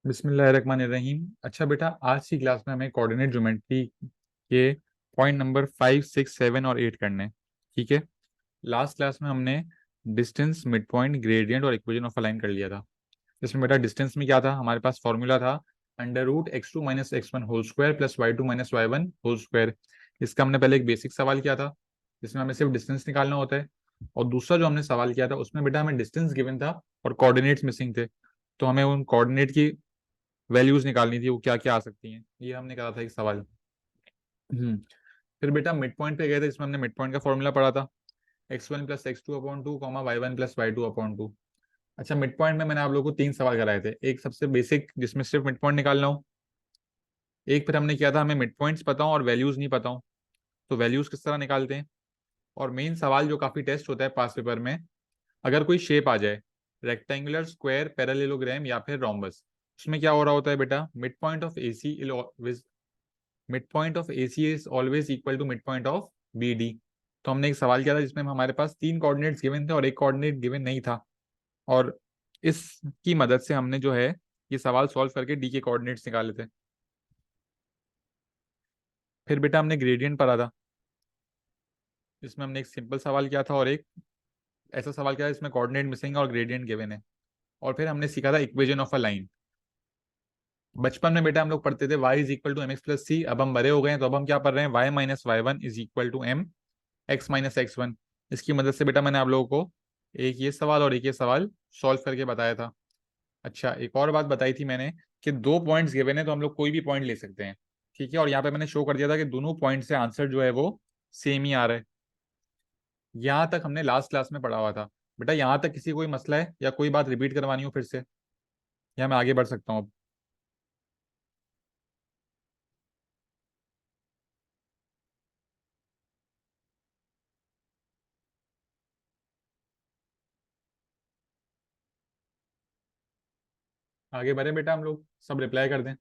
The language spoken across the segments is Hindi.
बिस्मिल्लाहिर्रहमानिर्रहीम। अच्छा बेटा, आज की क्लास में हमें कोऑर्डिनेट ज्योमेट्री के पॉइंट नंबर 5, 6, 7 और 8 करने हैं। ठीक है। लास्ट क्लास में हमने डिस्टेंस, मिड पॉइंट, ग्रेडियंट और इक्वेशन ऑफ अ लाइन कर लिया था। इसमें बेटा डिस्टेंस में क्या था, हमारे पास फॉर्मूला था √x2 - x1 whole square plus y2 - y1 whole square. इसका हमने पहले एक बेसिक सवाल किया था जिसमें हमें सिर्फ डिस्टेंस निकालना होता है। और दूसरा जो हमने सवाल किया था उसमें बेटा हमें डिस्टेंस गिवन था और कोऑर्डिनेट्स मिसिंग थे, तो हमें उन कोऑर्डिनेट की वैल्यूज निकालनी थी, वो क्या क्या आ सकती हैं, ये हमने करा था एक सवाल। फिर बेटा मिड पॉइंट पे गए थे, इसमें हमने मिड पॉइंट का फॉर्मूला पढ़ा था x1 + x2/2 y1 + y2/2। अच्छा, मिड पॉइंट में मैंने आप लोगों को 3 सवाल कराए थे, एक सबसे बेसिक जिसमें सिर्फ मिड पॉइंट निकालना हो, एक फिर हमने किया था हमें मिड पॉइंट्स पता हो और वैल्यूज नहीं पता हो, तो वैल्यूज किस तरह निकालते हैं। और मेन सवाल जो काफी टेस्ट होता है पास पेपर में, अगर कोई शेप आ जाए, रेक्टेंगुलर, स्क्वायर, पैरेललोग्राम या फिर रोम्बस, उसमें क्या हो रहा होता है बेटा, mid point of A C is always equal to mid point of B D. तो हमने एक सवाल किया था जिसमें हमारे पास 3 कोऑर्डिनेट्स गिवन थे और एक कोऑर्डिनेट गिवन नहीं था, और इसकी मदद से हमने जो है ये सवाल सॉल्व करके डी के कोऑर्डिनेट्स निकाले थे। फिर बेटा हमने ग्रेडियंट पढ़ा था, जिसमें हमने एक सिंपल सवाल किया था और एक ऐसा सवाल किया जिसमें कोऑर्डिनेट मिसिंग है और ग्रेडियंट गिवन है। और फिर हमने सीखा था इक्वेशन ऑफ अ लाइन। बचपन में बेटा हम लोग पढ़ते थे y = mx + c, अब हम बड़े हो गए हैं तो अब हम क्या पढ़ रहे हैं, y - y1 = mx - x1। इसकी मदद से बेटा मैंने आप लोगों को एक ये सवाल और एक ये सवाल सॉल्व करके बताया था। अच्छा, एक और बात बताई थी मैंने कि 2 पॉइंट्स गिवन है तो हम लोग कोई भी पॉइंट ले सकते हैं। ठीक है, और यहाँ पे मैंने शो कर दिया था कि दोनों पॉइंट से आंसर जो है वो सेम ही आ रहा है। यहाँ तक हमने लास्ट क्लास में पढ़ा हुआ था। बेटा यहाँ तक किसी कोई मसला है या कोई बात रिपीट करवानी हो फिर से, या मैं आगे बढ़ सकता हूँ अब। आगे बढ़े बेटा, हम लोग सब रिप्लाई कर दें।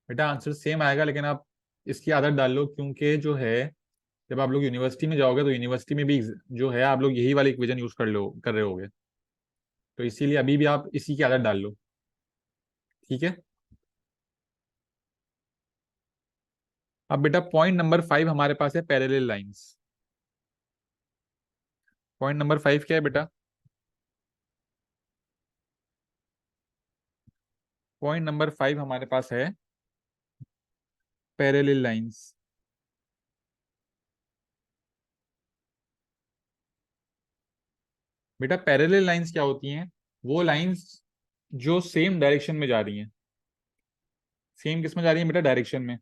बेटा आंसर सेम आएगा, लेकिन आप इसकी आदत डाल लो, क्योंकि जो है जब आप लोग यूनिवर्सिटी में जाओगे तो यूनिवर्सिटी में भी जो है आप लोग यही वाली इक्वेशन यूज कर रहे होगे, तो इसीलिए अभी भी आप इसी की आदत डाल लो। ठीक है। अब बेटा पॉइंट नंबर 5 हमारे पास है पैरेलल लाइंस। पॉइंट नंबर 5 क्या है बेटा, पॉइंट नंबर 5 हमारे पास है पैरेलल लाइंस। बेटा पैरेलल लाइंस क्या होती हैं, वो लाइंस जो सेम डायरेक्शन में जा रही हैं। सेम किस में जा रही है बेटा, डायरेक्शन में।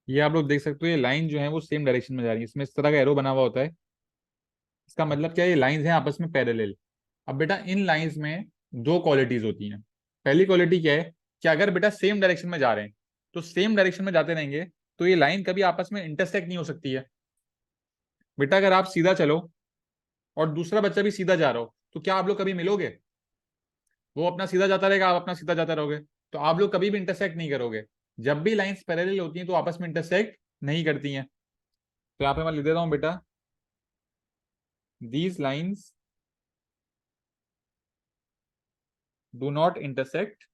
ये आप लोग देख सकते हो, ये लाइन जो है वो सेम डायरेक्शन में जा रही है, इसमें इस तरह का एरो बना हुआ होता है। इसका मतलब क्या है, ये लाइंस हैं आपस में पैरेलल। अब बेटा इन लाइंस में दो क्वालिटीज होती हैं। पहली क्वालिटी क्या है कि अगर बेटा सेम डायरेक्शन में जा रहे हैं तो सेम डायरेक्शन में जाते रहेंगे, तो ये लाइन कभी आपस में इंटरसेक्ट नहीं हो सकती है। बेटा अगर आप सीधा चलो और दूसरा बच्चा भी सीधा जा रहा हो, तो क्या आप लोग कभी मिलोगे? वो अपना सीधा जाता रहेगा, आप अपना सीधा जाता रहोगे, तो आप लोग कभी भी इंटरसेक्ट नहीं करोगे। जब भी लाइंस पैरेलल होती हैं तो आपस में इंटरसेक्ट नहीं करती हैं। तो यहाँ पे मैं लिख देता हूँ बेटा, these lines do not intersect.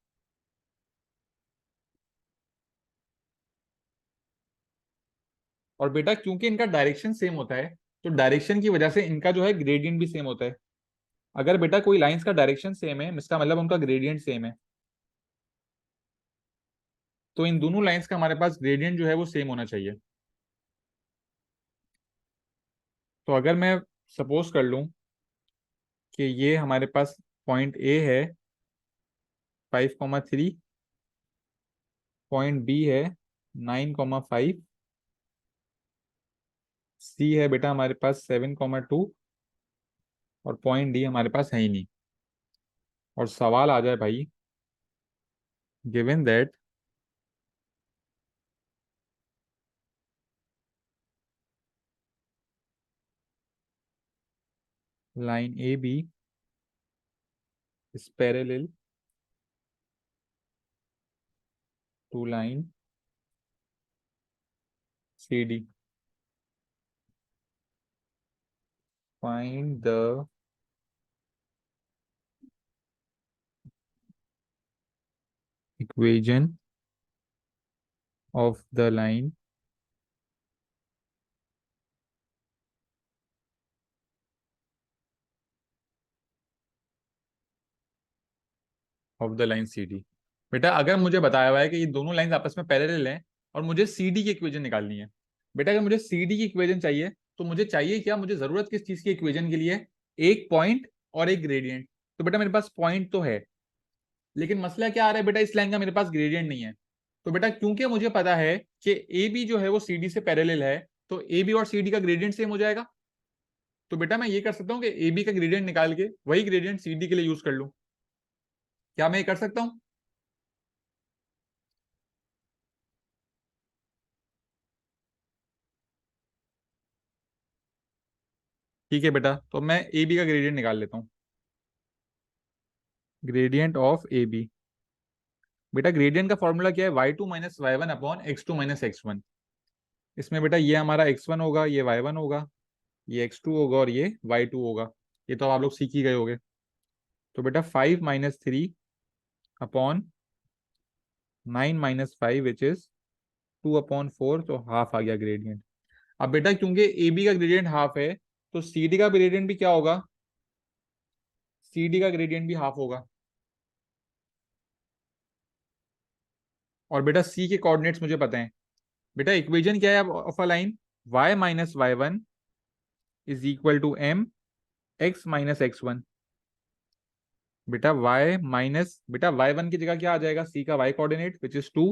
और बेटा क्योंकि इनका डायरेक्शन सेम होता है, तो डायरेक्शन की वजह से इनका जो है ग्रेडियंट भी सेम होता है। अगर बेटा कोई लाइंस का डायरेक्शन सेम है, इसका मतलब उनका ग्रेडियंट सेम है, तो इन दोनों लाइंस का हमारे पास ग्रेडियंट जो है वो सेम होना चाहिए। तो अगर मैं सपोज कर लूं कि ये हमारे पास पॉइंट ए है 5,3, पॉइंट बी है 9,5, सी है बेटा हमारे पास 7,2, और पॉइंट डी हमारे पास है ही नहीं। और सवाल आ जाए भाई, given that line A B is parallel to line C D, find the equation of the line of the line C D. बेटा अगर मुझे बताया हुआ है कि ये दोनों लाइंस आपस में पैरेलल हैं और मुझे सी डी की इक्वेशन निकालनी है, बेटा अगर मुझे सी डी की इक्वेशन चाहिए तो मुझे चाहिए क्या, मुझे जरूरत किस चीज की इक्वेशन के लिए, एक पॉइंट और एक ग्रेडियंट। तो बेटा मेरे पास पॉइंट तो है, लेकिन मसला क्या आ रहा है बेटा, इस लाइन का मेरे पास ग्रेडियंट नहीं है। तो बेटा क्योंकि मुझे पता है कि ए बी जो है वो सी डी से पैरेलल है, तो ए बी और सी डी का ग्रेडियंट सेम हो जाएगा। तो बेटा मैं ये कर सकता हूँ कि ए बी का ग्रेडियंट निकाल के वही ग्रेडियंट सी डी के लिए यूज कर लूँ। क्या मैं ये कर सकता हूँ? ठीक है बेटा, तो मैं ए बी का ग्रेडियंट निकाल लेता हूँ। ग्रेडियंट ऑफ ए बी, बेटा ग्रेडियंट का फॉर्मूला क्या है, y2 - y1 upon x2 - x1। इसमें बेटा ये हमारा x1 होगा, ये y1 होगा, ये x2 होगा और ये y2 होगा। ये तो आप लोग सीख ही गए होगे। तो बेटा 5 - 3 अपॉन 9 - 5 विच इज 2/4, तो हाफ आ गया ग्रेडियंट। अब बेटा क्योंकि ए बी का ग्रेडियंट हाफ है, तो सी डी का ग्रेडियंट भी क्या होगा, सी डी का ग्रेडियंट भी हाफ होगा। और बेटा सी के कोऑर्डिनेट्स मुझे पता है। बेटा इक्वेशन क्या है अब of a line, y - y1 is equal to m x - x1। बेटा बेटा y1 की जगह क्या आ जाएगा, c का y coordinate which is 2,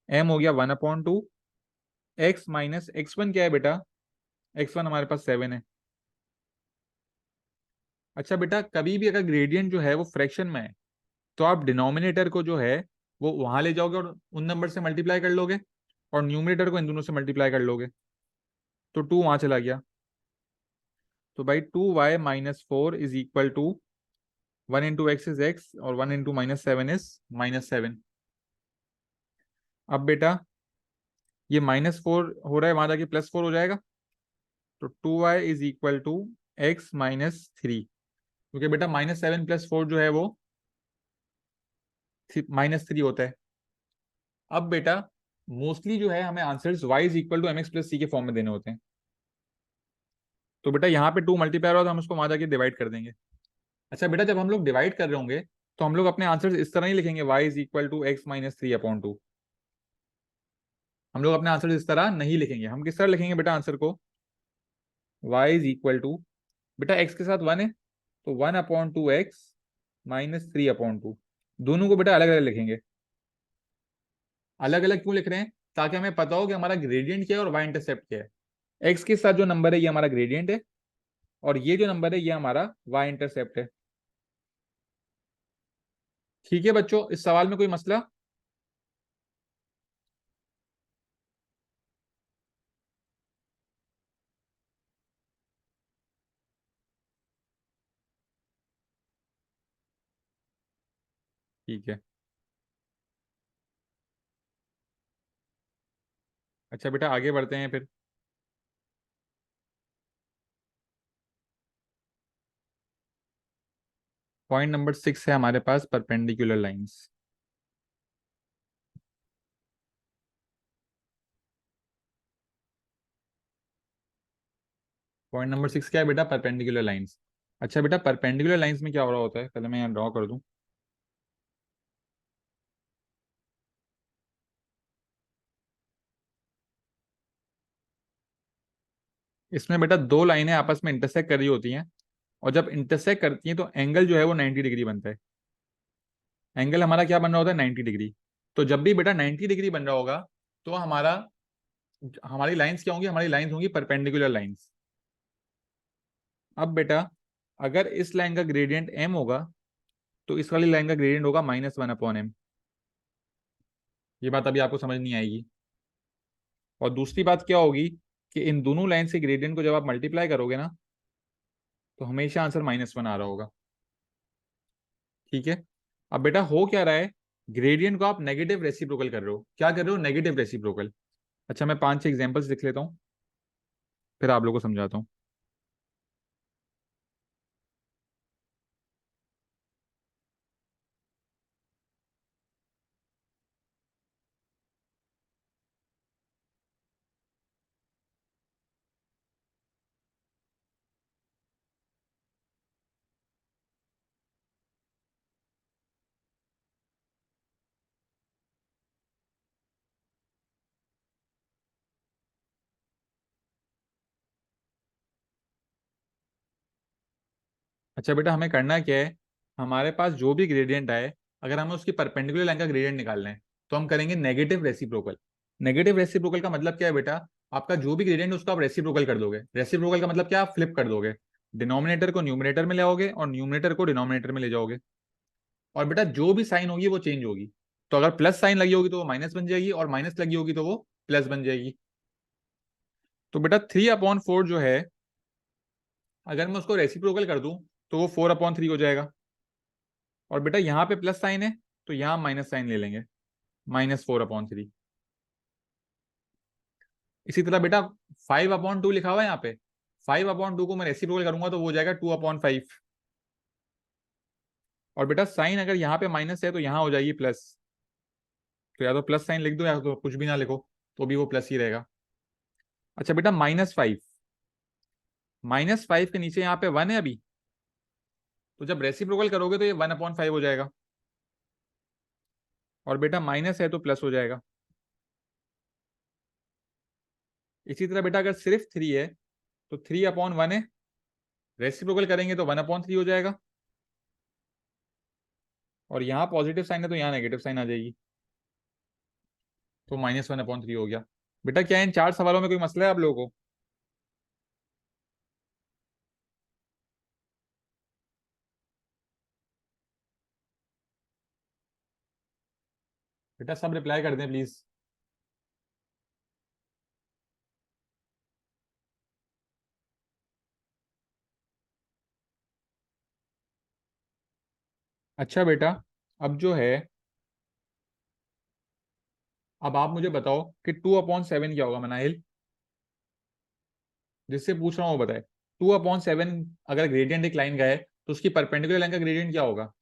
m हो गया 1/2, x - x1 क्या है बेटा, x1 हमारे पास 7 है। अच्छा बेटा कभी भी अगर ग्रेडियंट जो है वो फ्रैक्शन में है, तो आप डिनोमिनेटर को जो है वो वहां ले जाओगे और उन नंबर से मल्टीप्लाई कर लोगे, और न्यूमरेटर को इन दोनों से मल्टीप्लाई कर लोगे, तो 2 वहां चला गया। तो भाई 2y - 4 is equal to 1 × x is x और 1 × -7 इज -7। अब बेटा ये -4 हो रहा है, वहां जाके +4 हो जाएगा। तो 2y is equal to x - 3, क्योंकि बेटा -7 + 4 जो है वो -3 होता है। अब बेटा मोस्टली जो है हमें answers y is equal to mx + c के फॉर्म में देने होते हैं। तो बेटा यहाँ पे 2 मल्टीप्लाई हो तो हम उसको वहां जाके डिवाइड कर देंगे। अच्छा बेटा जब हम लोग डिवाइड कर रहे होंगे तो हम लोग अपने आंसर इस तरह ही लिखेंगे, y is equal to x - 3/2। हम लोग अपने आंसर इस तरह नहीं लिखेंगे, हम किस तरह लिखेंगे बेटा आंसर को, y इज इक्वल टू, बेटा x के साथ 1 है तो 1/2x - 3/2। दोनों को बेटा अलग अलग लिखेंगे। अलग अलग क्यों लिख रहे हैं, ताकि हमें पता हो कि हमारा ग्रेडियंट क्या है और y इंटरसेप्ट क्या है। x के साथ जो नंबर है ये हमारा ग्रेडियंट है, और ये जो नंबर है ये हमारा y इंटरसेप्ट है। ठीक है बच्चों, इस सवाल में कोई मसला? ठीक है। अच्छा बेटा आगे बढ़ते हैं फिर। पॉइंट नंबर 6 है हमारे पास, परपेंडिकुलर लाइंस। पॉइंट नंबर 6 क्या है बेटा, परपेंडिकुलर लाइंस। अच्छा बेटा परपेंडिकुलर लाइंस में क्या हो रहा होता है, पहले मैं यहाँ ड्रॉ कर दूं। इसमें बेटा दो लाइनें आपस में इंटरसेक्ट कर रही होती हैं, और जब इंटरसेक्ट करती हैं तो एंगल जो है वो 90 डिग्री बनता है। एंगल हमारा क्या बन रहा होता है, 90 डिग्री। तो जब भी बेटा 90 डिग्री बन रहा होगा, तो हमारी लाइंस क्या होंगी, हमारी लाइंस होंगी परपेंडिकुलर लाइंस। अब बेटा अगर इस लाइन का ग्रेडियंट m होगा, तो इस वाली लाइन का ग्रेडियंट होगा -1/m। ये बात अभी आपको समझ नहीं आएगी। और दूसरी बात क्या होगी कि इन दोनों लाइन से ग्रेडियंट को जब आप मल्टीप्लाई करोगे ना, तो हमेशा आंसर -1 आ रहा होगा। ठीक है। अब बेटा हो क्या रहा है, ग्रेडियंट को आप नेगेटिव रेसिप्रोकल कर रहे हो। क्या कर रहे हो, नेगेटिव रेसिप्रोकल। अच्छा मैं 5-6 एग्जांपल्स लिख लेता हूँ, फिर आप लोगों को समझाता हूँ। अच्छा बेटा हमें करना क्या है, हमारे पास जो भी ग्रेडियंट आए, अगर हमें उसकी परपेंडिकुलर लाइन का ग्रेडियंट निकालना है, तो हम करेंगे नेगेटिव रेसिप्रोकल। नेगेटिव रेसिप्रोकल का मतलब क्या है बेटा, आपका जो भी ग्रेडियंट है उसको आप रेसिप्रोकल कर दोगे। रेसिप्रोकल का मतलब क्या, आप फ्लिप कर दोगे, डिनोमिनेटर को न्यूमिनेटर में ले आओगे और न्यूमिनेटर को डिनोमिनेटर में ले जाओगे। और बेटा जो भी साइन होगी वो चेंज होगी। तो अगर प्लस साइन लगी होगी तो वो माइनस बन जाएगी, और माइनस लगी होगी तो वो प्लस बन जाएगी। तो बेटा 3/4 जो है, अगर मैं उसको रेसिप्रोकल कर दूं तो वो 4/3 हो जाएगा। और बेटा यहाँ पे प्लस साइन है तो यहाँ माइनस साइन ले लेंगे, -4/3। इसी तरह बेटा 5/2 लिखा हुआ है यहाँ पे, 5/2 को मैं रेसिप्रोकल करूंगा तो वो हो जाएगा 2/5। और बेटा साइन अगर यहाँ पे माइनस है तो यहाँ हो जाएगी प्लस। तो या तो प्लस साइन लिख दो या तो कुछ भी ना लिखो, तो भी वो प्लस ही रहेगा। अच्छा बेटा -5, -5 के नीचे यहाँ पे 1 है अभी, तो जब रेसिप्रोकल करोगे तो ये 1/5 हो जाएगा। और बेटा माइनस है तो प्लस हो जाएगा। इसी तरह बेटा अगर सिर्फ 3 है तो 3/1 है, रेसिप्रोकल करेंगे तो 1/3 हो जाएगा। और यहाँ पॉजिटिव साइन है तो यहाँ नेगेटिव साइन आ जाएगी, तो -1/3 हो गया। बेटा क्या इन 4 सवालों में कोई मसला है आप लोगों को? बेटा सब रिप्लाई कर दें प्लीज। अच्छा बेटा अब जो है, अब आप मुझे बताओ कि 2/7 क्या होगा मनाहिल, जिससे पूछ रहा हूँ वो बताए। 2/7 अगर ग्रेडियंट एक लाइन का है तो उसकी परपेंडिकुलर लाइन का ग्रेडियंट क्या होगा?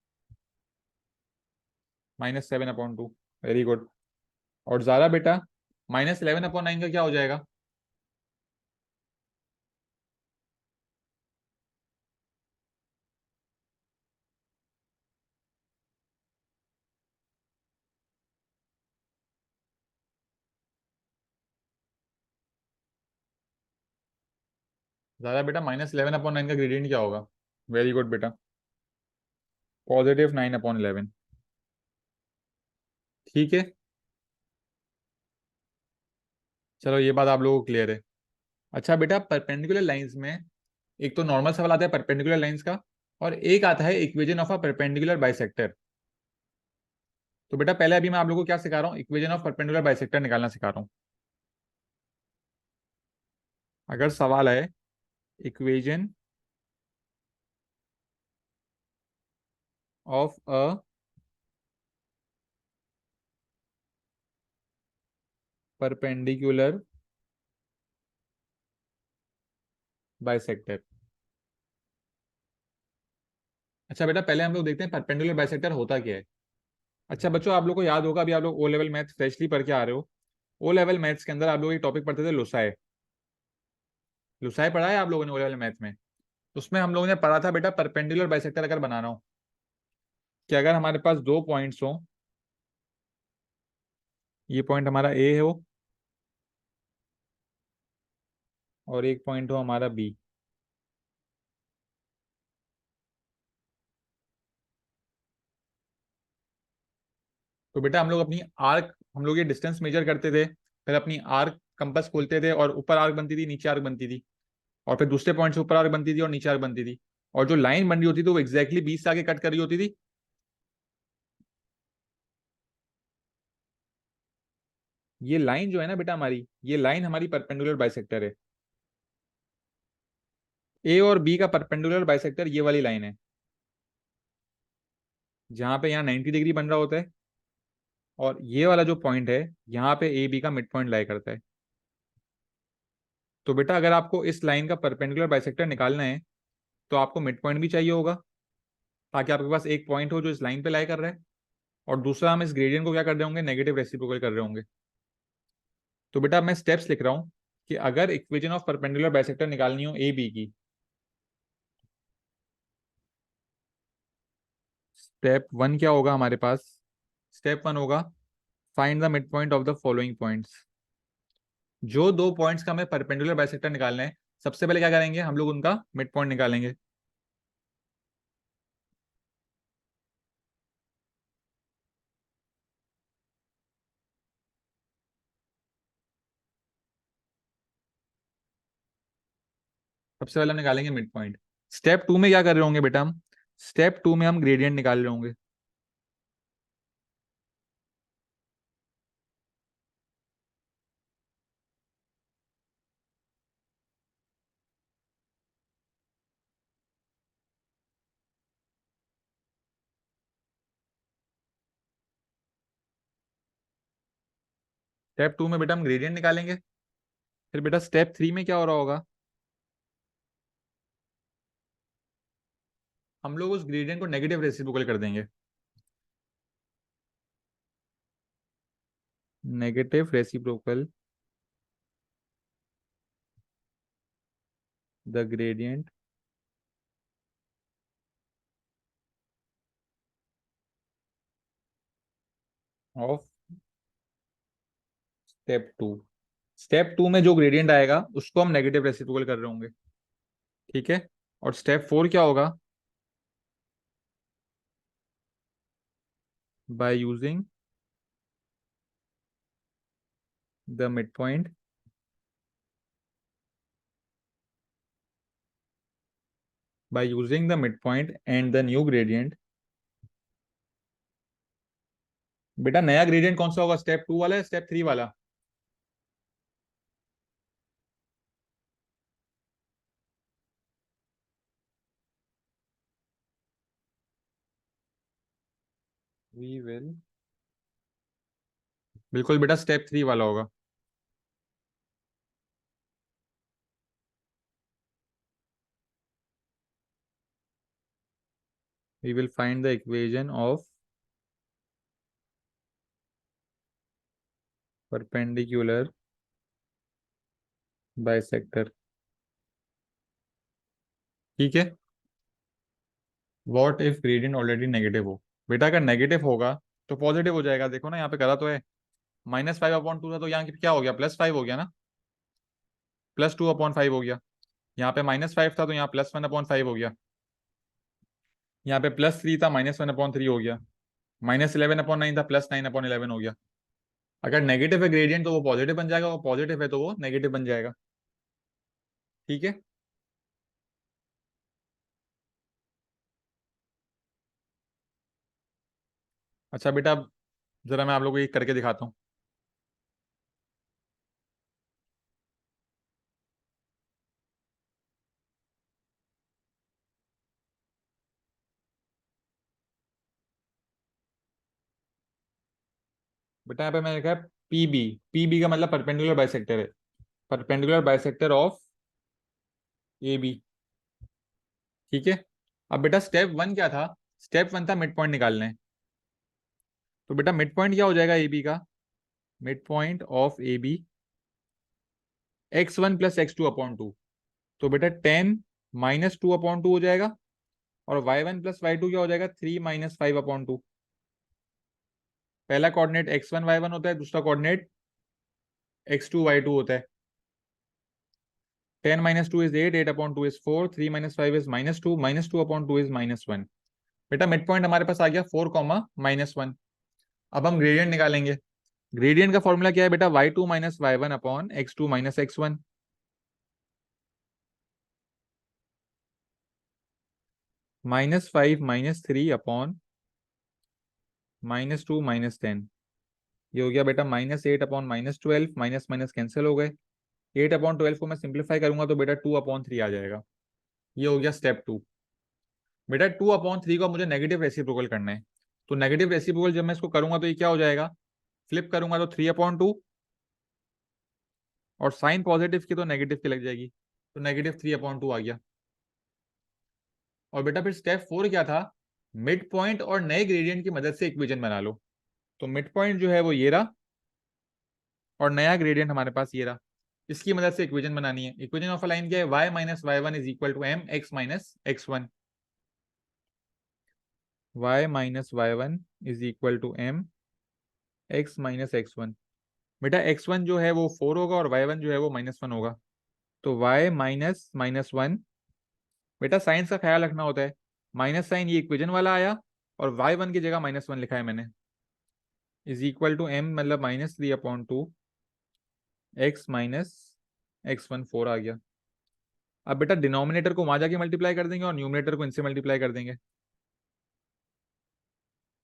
-7/2। Very good. और ज़ारा बेटा -11/9 का क्या हो जाएगा? ज़ारा बेटा -11/9 का ग्रेडियंट क्या होगा? वेरी गुड बेटा, +9/11। ठीक है, चलो ये बात आप लोगों को क्लियर है। अच्छा बेटा परपेंडिकुलर लाइंस में एक तो नॉर्मल सवाल आता है परपेंडिकुलर लाइंस का, और एक आता है equation of a perpendicular bisector. तो बेटा पहले अभी मैं आप लोगों को क्या सिखा रहा हूँ, इक्वेशन ऑफ परपेंडिकुलर बाइसेक्टर निकालना सिखा रहा हूँ। अगर सवाल है equation of a perpendicular bisector. अच्छा बेटा पहले हम लोग देखते हैं परपेंडिकुलर बाइसेक्टर होता क्या है। अच्छा बच्चों आप लोग को याद होगा, अभी आप लोग ओ लेवल मैथ फ्रेशली पढ़ के आ रहे हो। ओ लेवल मैथ्स के अंदर आप लोग एक टॉपिक पढ़ते थे लुसाए। लुसाए पढ़ा है आप लोगों ने ओ लेवल मैथ में? उसमें हम लोगों ने पढ़ा था बेटा परपेंडिकुलर बाइसेक्टर अगर बनाना हो, कि अगर हमारे पास दो पॉइंट्स हो, ये पॉइंट हमारा ए हो और एक पॉइंट हो हमारा बी। तो बेटा हम लोग अपनी आर्क, हम लोग ये डिस्टेंस मेजर करते थे, फिर अपनी आर्क कंपास खोलते थे और ऊपर आर्क बनती थी नीचे आर्क बनती थी, और फिर दूसरे पॉइंट से ऊपर आर्क बनती थी और नीचे आर्क बनती थी। और जो लाइन बन रही होती थी वो एग्जैक्टली 20 से आगे कट कर रही होती थी। ये लाइन जो है ना बेटा हमारी, ये लाइन हमारी परपेंडिकुलर बाइसेक्टर है। ए और बी का परपेंडिकुलर बाइसेक्टर ये वाली लाइन है, जहां पे यहाँ 90 डिग्री बन रहा होता है, और ये वाला जो पॉइंट है यहाँ पे ए बी का मिड पॉइंट लाई करता है। तो बेटा अगर आपको इस लाइन का परपेंडिकुलर बाइसेक्टर निकालना है तो आपको मिड पॉइंट भी चाहिए होगा, ताकि आपके पास एक पॉइंट हो जो इस लाइन पे लाई कर रहा है, और दूसरा हम इस ग्रेडियंट को क्या कर रहे होंगे, नेगेटिव रेसिप्रोकल कर रहे होंगे। तो बेटा मैं स्टेप्स लिख रहा हूँ कि अगर इक्वेशन ऑफ परपेंडिकुलर बाइसेक्टर निकालनी हो ए बी की, स्टेप वन क्या होगा हमारे पास, स्टेप वन होगा find the mid point of the following points. जो दो पॉइंट्स का हमें परपेंडिकुलर बाइसेक्टर निकालना है, सबसे पहले क्या करेंगे, हम लोग उनका मिड पॉइंट निकालेंगे। सबसे पहले हम निकालेंगे मिड पॉइंट। स्टेप टू में क्या कर रहे होंगे बेटा, हम स्टेप टू में हम ग्रेडियंट निकाल रहे होंगे। स्टेप टू में बेटा हम ग्रेडियंट निकालेंगे। फिर बेटा स्टेप थ्री में क्या हो रहा होगा, हम लोग उस ग्रेडियंट को नेगेटिव रेसिप्रोकल कर देंगे। Negative reciprocal the gradient of step two. Step two में जो ग्रेडियंट आएगा उसको हम नेगेटिव रेसिप्रोकल कर रहे होंगे, ठीक है। और स्टेप फोर क्या होगा, by using the mid point, by using the mid point and the new gradient. बेटा नया ग्रेडियंट कौन सा होगा, स्टेप टू वाला या स्टेप थ्री वाला? वी विल, बिल्कुल बेटा स्टेप थ्री वाला होगा। We will find the equation of perpendicular bisector, ठीक है। What if gradient already negative हो? बेटा अगर नेगेटिव होगा तो पॉजिटिव हो जाएगा, देखो ना यहाँ पे करा तो है। -5/2 था तो यहाँ क्या हो गया, +5 हो गया ना, +2/5 हो गया। यहाँ पे -5 था तो यहाँ +1/5 हो गया। यहाँ पे +3 था, -1/3 हो गया। -11/9 था, +9/11 हो गया। अगर नेगेटिव है ग्रेडियंट तो वो पॉजिटिव बन जाएगा, वो पॉजिटिव है तो वो नेगेटिव बन जाएगा, ठीक है। अच्छा बेटा अब जरा मैं आप लोगों को एक करके दिखाता हूँ। बेटा यहाँ पे मैंने लिखा है पीबी। पीबी का मतलब परपेंडिकुलर बाइसेक्टर है, perpendicular bisector of A B, ठीक है। अब बेटा स्टेप वन क्या था, स्टेप वन था मिड पॉइंट निकालना है। तो बेटा मिड पॉइंट क्या हो जाएगा ए बी का, mid point of A B x1 + x2/2। तो बेटा 10 - 2/2 हो जाएगा, और y1 + y2 क्या हो जाएगा, 3 - 5/2। पहला कोऑर्डिनेट x1 y1 होता है, दूसरा कोऑर्डिनेट x2 y2 होता है। 10 - 2 इज 8, 8/2 इज 4, 3 - 5 इज -2, -2/2 इज -1। बेटा मिड पॉइंट हमारे पास आ गया 4, -1। अब हम ग्रेडियंट निकालेंगे। ग्रेडियंट का फॉर्मूला क्या है बेटा, y2 - y1/x2 - x1। -5 - 3/-2 - 10। ये हो गया बेटा -8/-12, माइनस माइनस कैंसिल हो गए। 8/12 को मैं सिंप्लीफाई करूंगा तो बेटा 2/3 आ जाएगा। ये हो गया स्टेप 2। बेटा 2/3 को मुझे नेगेटिव रेसिप्रोकल करना है। तो नेगेटिव रेसिप्रोकल जब मैं इसको करूंगा तो ये क्या हो जाएगा, फ्लिप करूंगा तो 3/2, और साइन पॉजिटिव की तो नेगेटिव की लग जाएगी, तो -3/2 आ गया। और बेटा फिर स्टेप 4 क्या था, मिड पॉइंट और नए ग्रेडियंट की मदद से इक्वेशन बना लो। तो मिड पॉइंट जो है वो ये रहा, और नया ग्रेडियंट हमारे पास ये रहा। इसकी मदद से इक्वेशन बनानी है। इक्वेशन ऑफ अ लाइन क्या है, y minus y one is equal to M x minus x one. y minus y one is equal to M x minus x one. बेटा x1 जो है वो 4 होगा और y1 जो है वो -1 होगा। तो y माइनस माइनस वन, बेटा साइंस का ख्याल रखना होता है, माइनस साइन ये इक्वेशन वाला आया, और y1 की जगह -1 लिखा है मैंने, इज इक्वल टू m मतलब -3/2 x माइनस x1 4 आ गया। अब बेटा डिनोमिनेटर को वहां जाके मल्टीप्लाई कर देंगे और न्यूमिनेटर को इनसे मल्टीप्लाई कर देंगे।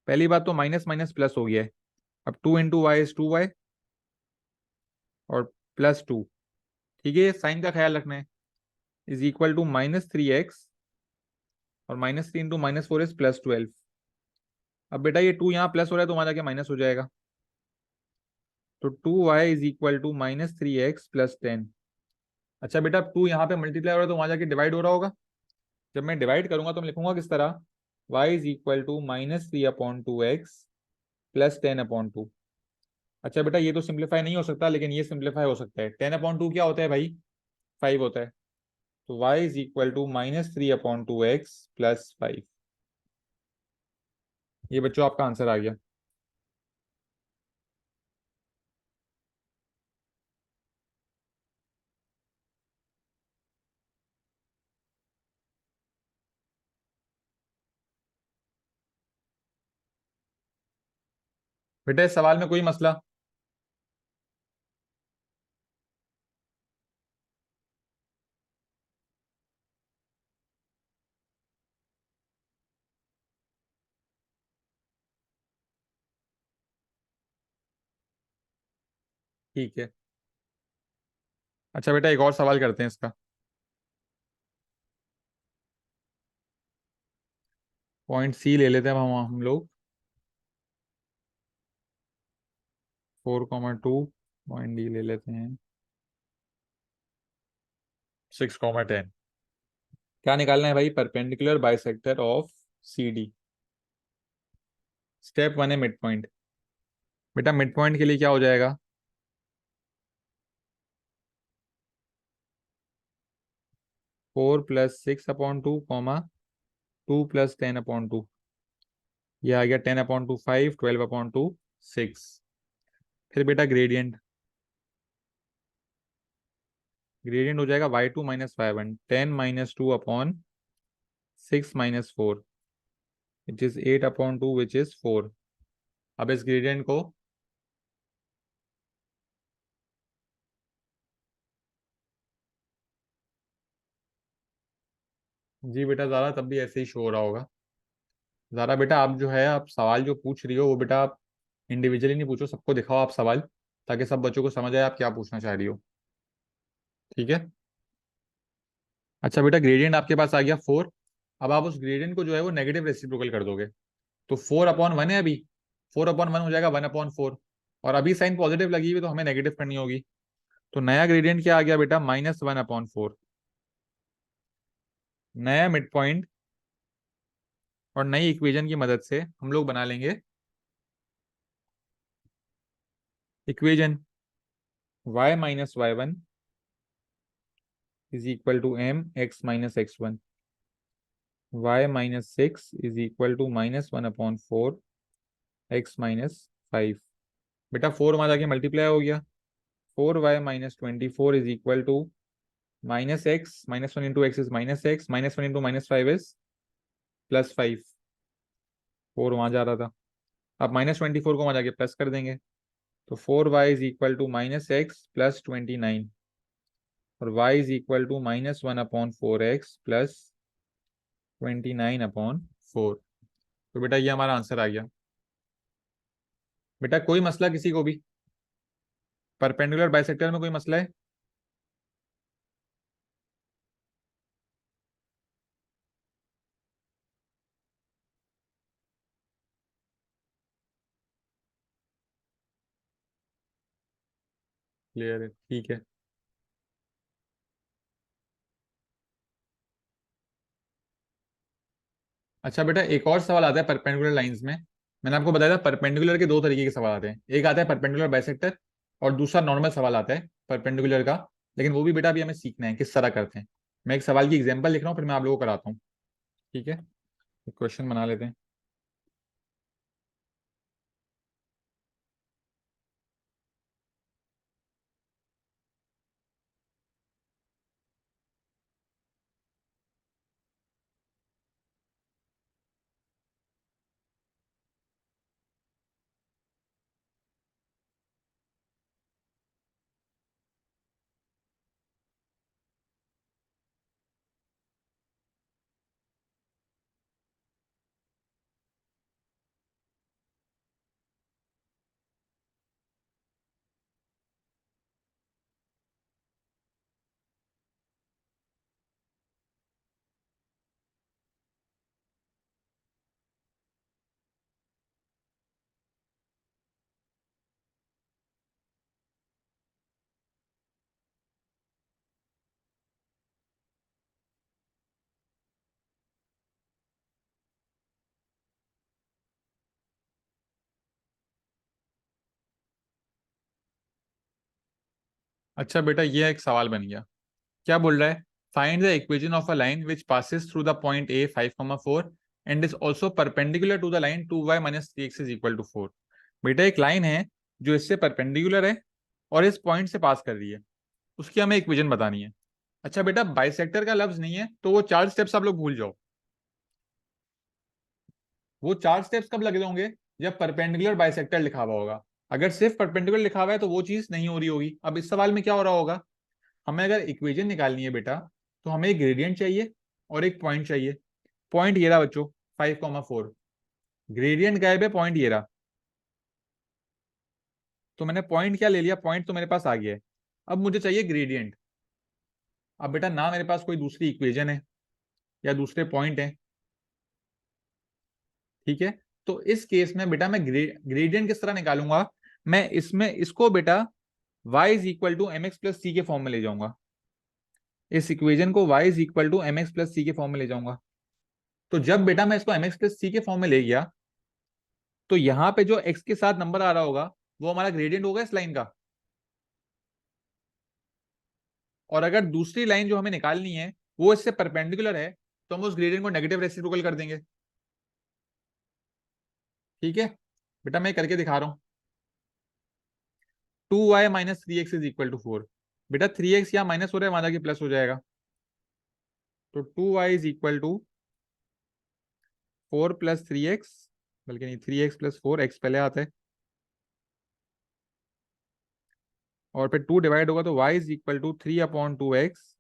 पहली बात तो माइनस माइनस प्लस हो गया है। अब 2 × y इज 2y और +2, ठीक है, साइन का ख्याल रखना है, इज इक्वल टू -3x, और -3 × -4 इज +12। अब बेटा ये 2 यहाँ प्लस हो रहा है तो वहां जाके माइनस हो जाएगा। तो 2y is equal to -3x + 10। अच्छा बेटा 2 यहाँ पे मल्टीप्लाई हो रहा है तो वहां जाके डिवाइड हो रहा होगा। जब मैं डिवाइड करूंगा तो मैं लिखूंगा किस तरह, y is equal to -3/2x + 10/2। अच्छा बेटा ये तो सिंप्लीफाई नहीं हो सकता, लेकिन ये सिंप्लीफाई हो सकता है। 10/2 क्या होता है भाई, 5 होता है। तो y is equal to -3/2x + 5। ये बच्चों आपका आंसर आ गया। बेटा इस सवाल में कोई मसला? ठीक है। अच्छा बेटा एक और सवाल करते हैं इसका। पॉइंट सी ले लेते हैं हम लोग, 4,2। पॉइंट डी ले लेते हैं 6,10। क्या निकालना है भाई, perpendicular bisector of C D. Step 1 है मिड पॉइंट। बेटा मिड पॉइंट के लिए क्या हो जाएगा, 4 + 6/2, 2 + 10/2। ये आ गया 10/2 5, 12/2 6। फिर बेटा ग्रेडियंट, ग्रेडियंट हो जाएगा y2 - y1, 10 - 2/6 - 4, which is 8/2 which is 4। अब इस ग्रेडियंट को, जी बेटा ज़्यादा तब भी ऐसे ही शो हो रहा होगा। ज़रा बेटा आप जो है, आप सवाल जो पूछ रही हो वो बेटा आप इंडिविजुअली नहीं पूछो, सबको दिखाओ आप सवाल, ताकि सब बच्चों को समझ आए आप क्या पूछना चाह रही हो। ठीक है। अच्छा बेटा ग्रेडियंट आपके पास आ गया 4। अब आप उस ग्रेडियंट को जो है वो नेगेटिव रेसिप्रोकल कर दोगे। तो 4/1 है अभी, 4/1 हो जाएगा 1/4। और अभी साइन पॉजिटिव लगी हुई तो हमें नेगेटिव करनी होगी। तो नया ग्रेडियंट क्या आ गया बेटा, -1/4। नया मिड पॉइंट और नई इक्वेशन की मदद से हम लोग बना लेंगे equation y - y1 is equal to m x - x1, y - 6 is equal to -1/4 x - 5। बेटा 4 वहां जाके मल्टीप्लाई हो गया, 4y - 24 is equal to -x, -1 × x is -x, -1 × -5 is +5। 4 वहां जा रहा था, अब -24 को वहां जाके प्लस कर देंगे। तो 4y is equal to -x + 29, और y is equal to -1/4x + 29/4। तो बेटा ये हमारा आंसर आ गया। बेटा कोई मसला किसी को भी, परपेंडिकुलर बाइसेक्टर में कोई मसला है? क्लियर है, ठीक है। अच्छा बेटा, एक और सवाल आता है परपेंडिकुलर लाइंस में। मैंने आपको बताया था परपेंडिकुलर के दो तरीके के सवाल आते हैं, एक आता है परपेंडिकुलर बाइसेक्टर और दूसरा नॉर्मल सवाल आता है परपेंडिकुलर का। लेकिन वो भी बेटा अभी हमें सीखना है किस तरह करते हैं। मैं एक सवाल की एग्जांपल लिख रहा हूँ, फिर मैं आप लोगों को कराता हूँ। ठीक है, एक क्वेश्चन बना लेते हैं। अच्छा बेटा, ये एक सवाल बन गया। क्या बोल रहा है? Find the equation of a line which passes through the point A 5,4 and is also perpendicular to the line 2y minus 3x is equal to 4। बेटा एक लाइन है जो इससे परपेंडिकुलर है और इस पॉइंट से पास कर रही है, उसकी हमें इक्वेशन बतानी है। अच्छा बेटा, बाइसेक्टर का लफ्ज नहीं है तो वो चार स्टेप्स आप लोग भूल जाओ। वो चार स्टेप्स कब लगे होंगे? जब परपेंडिकुलर बाइसेक्टर लिखा हुआ होगा। अगर सिर्फ परपेंडिकुलर लिखा हुआ है तो वो चीज नहीं हो रही होगी। अब इस सवाल में क्या हो रहा होगा? हमें अगर इक्वेशन निकालनी है बेटा, तो हमें एक ग्रेडियंट चाहिए और एक पॉइंट चाहिए। पॉइंट ये रहा बच्चों, 5,4। ग्रेडियंट गायब है, पॉइंट ये रहा। तो मैंने पॉइंट क्या ले लिया, पॉइंट तो मेरे पास आ गया है। अब मुझे चाहिए ग्रेडियंट। अब बेटा ना मेरे पास कोई दूसरी इक्वेशन है या दूसरे पॉइंट है। ठीक है, तो इस केस में बेटा मैं ग्रेडियंट किस तरह निकालूंगा? मैं इसमें इसको बेटा y is equal to M X plus C के फॉर्म में ले जाऊंगा। इस इक्वेशन को y is equal to M X plus C के फॉर्म में ले जाऊंगा। तो जब बेटा मैं इसको एम एक्स प्लस सी के फॉर्म में ले गया, तो यहां पे जो x के साथ नंबर आ रहा होगा वो हमारा ग्रेडियंट होगा इस लाइन का। और अगर दूसरी लाइन जो हमें निकालनी है वो इससे परपेंडिकुलर है, तो हम उस ग्रेडियंट को नेगेटिव रेसिप्रोकल कर देंगे। ठीक है बेटा, मैं करके दिखा रहा हूं। 2y minus 3x is equal to 4। बेटा 3x यहाँ माइनस हो रहा है, वहां जाके प्लस हो जाएगा। तो 2y is equal to 4 plus 3x, बल्कि नहीं, 3x प्लस 4, x पहले आता है। और फिर 2 डिवाइड होगा तो y is equal to 3/2x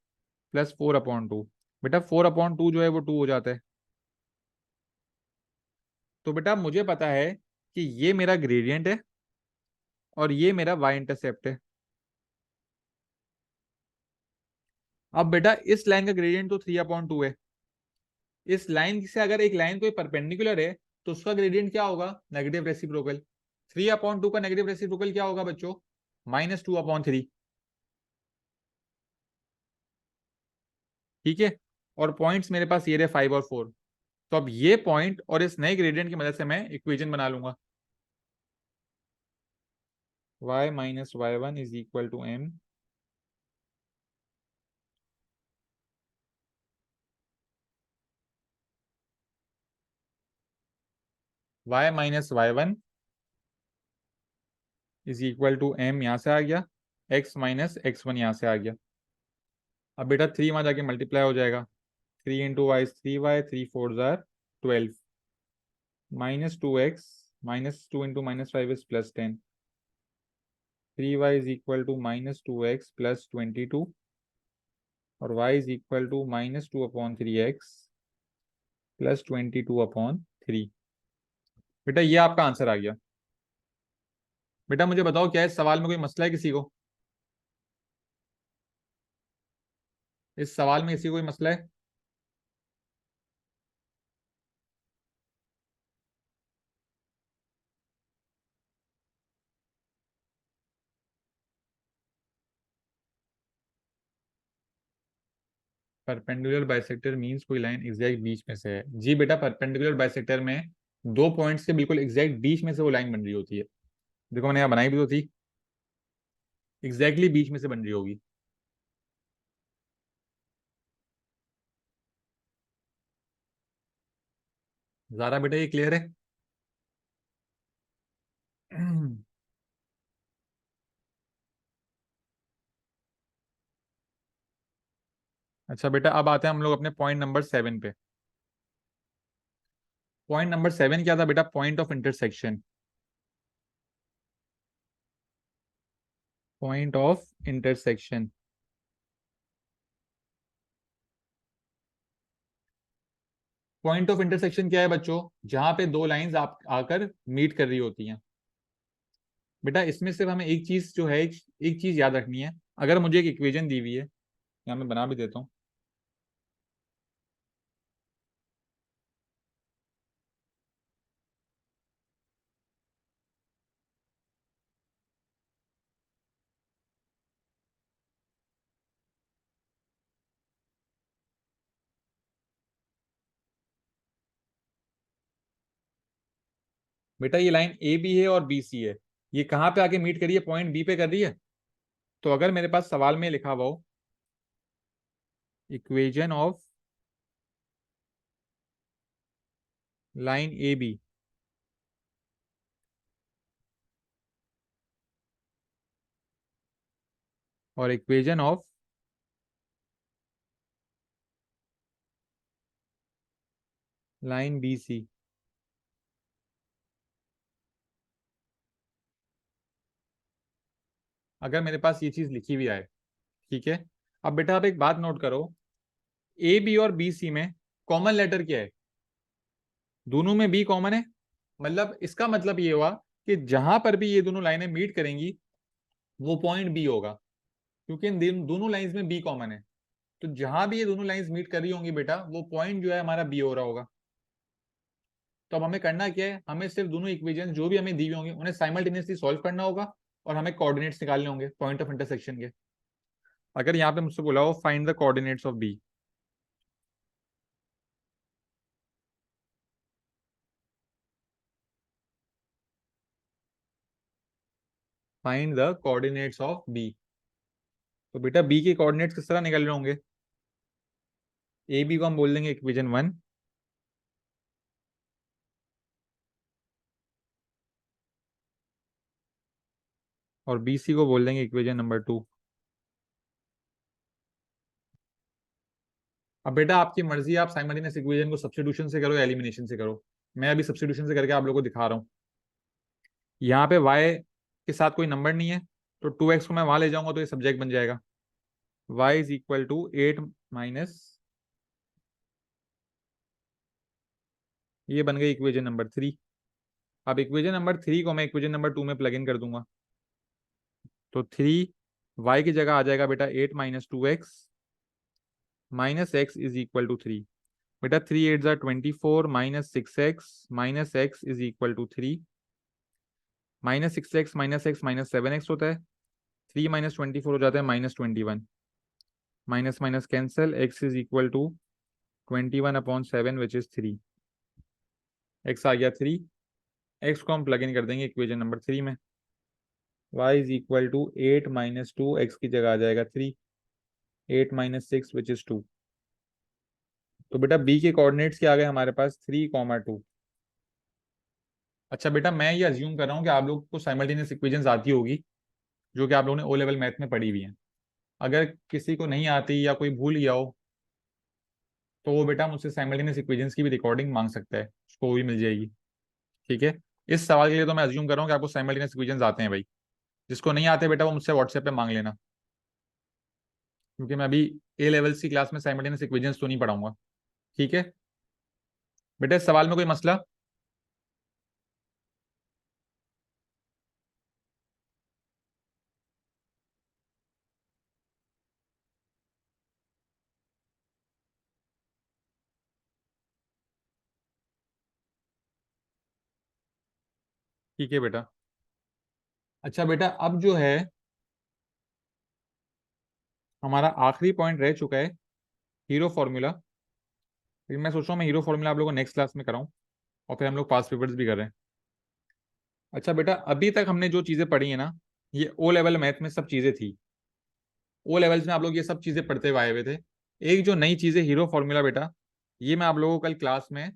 plus 4/2। बेटा 4/2 जो है वो 2 हो जाता है। तो बेटा मुझे पता है कि ये मेरा ग्रेडियंट है और ये मेरा y इंटरसेप्ट है। अब बेटा इस लाइन का ग्रेडियंट तो 3/2 है। इस लाइन से अगर एक लाइन कोई परपेंडिकुलर है तो उसका ग्रेडियंट क्या होगा? Negative reciprocal. 3/2 का नेगेटिव रेसिप्रोकल क्या होगा बच्चों? -2/3। ठीक है, और पॉइंट्स मेरे पास ये रहे 5 और 4। तो अब ये पॉइंट और इस नए ग्रेडियंट की मदद से मैं इक्वेशन बना लूंगा। y minus y one is equal to m। y minus y one is equal to m यहाँ से आ गया, x माइनस एक्स वन यहाँ से आ गया। अब बेटा 3 वहां जाके मल्टीप्लाई हो जाएगा। 3 × y इज 3y, 3 4 जार 12, -2x, -2 × -5 is +10। 3y is equal to -2x plus 22 और y is equal to -2/3x plus 22/3। बेटा ये आपका आंसर आ गया। बेटा मुझे बताओ, क्या इस सवाल में कोई मसला है किसी को? इस सवाल में किसी को कोई मसला है? परपेंडिकुलर बाइसेक्टर मींस कोई लाइन एग्जैक्ट बीच में से है। जी बेटा, परपेंडिकुलर बाइसेक्टर में दो पॉइंट्स के बिल्कुल एग्जैक्ट बीच में से वो लाइन बन रही होती है। देखो मैंने यहाँ बनाई भी तो थी, एग्जैक्टली बीच में से बन रही होगी। ज़ारा बेटा ये क्लियर है? अच्छा बेटा, अब आते हैं हम लोग अपने पॉइंट नंबर 7 पे। पॉइंट नंबर 7 क्या था बेटा? Point of intersection. Point of intersection. Point of intersection क्या है बच्चों? जहां पे दो लाइंस आप आकर मीट कर रही होती हैं। बेटा इसमें सिर्फ हमें एक चीज जो है, एक चीज याद रखनी है। अगर मुझे एक इक्वेशन दी हुई है, यहाँ मैं बना भी देता हूँ। बेटा ये लाइन ए बी है और बी सी है, ये कहाँ पे आके मीट करी है? पॉइंट बी पे कर रही है। तो अगर मेरे पास सवाल में लिखा हुआ हो equation of line A B और equation of line B C, अगर मेरे पास ये चीज लिखी हुई आए, ठीक है। अब बेटा आप एक बात नोट करो, ए बी और बी सी में कॉमन लेटर क्या है? दोनों में बी कॉमन है। मतलब इसका मतलब ये हुआ कि जहां पर भी ये दोनों लाइनें मीट करेंगी वो पॉइंट बी होगा, क्योंकि इन दोनों लाइंस में बी कॉमन है। तो जहां भी ये दोनों लाइंस मीट कर रही होंगी बेटा, वो पॉइंट जो है हमारा बी हो रहा होगा। तो अब हमें करना क्या है? हमें सिर्फ दोनों इक्वेशन जो भी हमें दी हुई होंगी उन्हें साइमल्टेनियसली सॉल्व करना होगा, और हमें कोऑर्डिनेट्स निकालने होंगे पॉइंट ऑफ इंटरसेक्शन के। अगर यहाँ पे मुझसे बोला हो find the coordinates of B, find the coordinates of B, तो बेटा बी के कोऑर्डिनेट्स किस तरह निकल रहे होंगे? ए बी को हम बोल देंगे इक्वेशन 1, और बी सी को बोल देंगे इक्वेशन नंबर 2। अब बेटा आपकी मर्जी है, आप साइमल्टेनियस इक्वेशन को सब्स्टिट्यूशन से करो या एलिमिनेशन से करो। मैं अभी सब्स्टिट्यूशन से करके आप लोगों को दिखा रहा हूँ। यहाँ पे y के साथ कोई नंबर नहीं है, तो 2x को मैं वहां ले जाऊंगा तो ये सब्जेक्ट बन जाएगा। y is equal to 8 minus, ये बन गई इक्वेशन नंबर 3। अब इक्वेशन नंबर 3 को मैं इक्वेशन नंबर 2 में प्लग इन कर दूंगा, तो 3 y की जगह आ जाएगा बेटा 8 - 2x minus x is equal to 3। बेटा 3 8 ज़ा 24 -6x minus x is equal to 3। -6x -x होता है, 3 - 24 हो जाता है -21, minus minus cancel, x is equal to 21/7 which is 3। x आ गया 3, x को हम प्लग इन कर देंगे इक्वेशन नंबर 3 में। y is equal to 8 - 2, x की जगह आ जाएगा 3, 8 - 6 विच इज 2। तो बेटा b के कोऑर्डिनेट्स क्या आ गए हमारे पास? 3, 2। अच्छा बेटा, मैं ये अज्यूम कर रहा हूँ कि आप लोग को साइमल्टेनियस इक्वेशंस आती होगी, जो कि आप लोगों ने ओ लेवल मैथ में पढ़ी हुई हैं। अगर किसी को नहीं आती या कोई भूल गया हो, तो वो बेटा मुझसे साइमल्टेनियस इक्वेशंस की भी रिकॉर्डिंग मांग सकता है, उसको वो भी मिल जाएगी। ठीक है। इस सवाल के लिए तो मैं अज्यूम कर रहा हूँ कि आपको साइमल्टेनियस इक्वेशंस आते हैं भाई। जिसको नहीं आते बेटा वो मुझसे व्हाट्सएप पे मांग लेना, क्योंकि मैं अभी ए लेवल्स की क्लास में साइमल्टेनियस इक्वेशंस तो नहीं पढ़ाऊंगा। ठीक है बेटा, इस सवाल में कोई मसला? ठीक है बेटा। अच्छा बेटा, अब जो है हमारा आखिरी पॉइंट रह चुका है, हीरो फॉर्मूला। फिर मैं सोच रहा हूँ मैं हीरो फॉर्मूला आप लोगों को नेक्स्ट क्लास में कराऊँ, और फिर हम लोग पास्ट पेपर्स भी कर रहे हैं। अच्छा बेटा, अभी तक हमने जो चीज़ें पढ़ी है ना, ये ओ लेवल मैथ में सब चीज़ें थी। ओ लेवल्स में आप लोग ये सब चीज़ें पढ़ते हुए आए हुए थे। एक जो नई चीज़ है हीरो फॉर्मूला बेटा, ये मैं आप लोगों को कल क्लास में,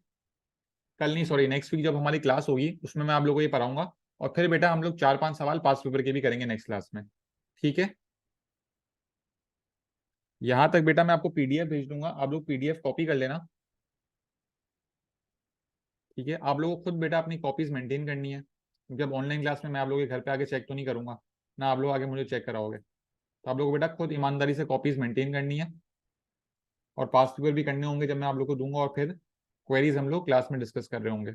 कल नहीं सॉरी नेक्स्ट वीक जब हमारी क्लास होगी उसमें मैं आप लोगों को ये पढ़ाऊंगा। और फिर बेटा हम लोग 4-5 सवाल पास पेपर के भी करेंगे नेक्स्ट क्लास में। ठीक है। यहाँ तक बेटा मैं आपको पीडीएफ भेज दूंगा, आप लोग पीडीएफ कॉपी कर लेना। ठीक है, आप लोगों को खुद बेटा अपनी कॉपीज मेंटेन करनी है, क्योंकि अब ऑनलाइन क्लास में मैं आप लोगों के घर पे आके चेक तो नहीं करूंगा ना, आप लोग आगे मुझे चेक कराओगे। तो आप लोगों को बेटा खुद ईमानदारी से कॉपीज मेंटेन करनी है, और पास पेपर भी करने होंगे जब मैं आप लोग को दूंगा, और फिर क्वेरीज हम लोग क्लास में डिस्कस कर रहे होंगे।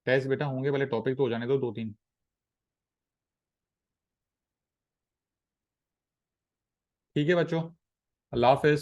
टेस्ट बेटा होंगे, पहले टॉपिक तो हो जाने दो 2-3। ठीक है बच्चों, अल्लाह हाफिज।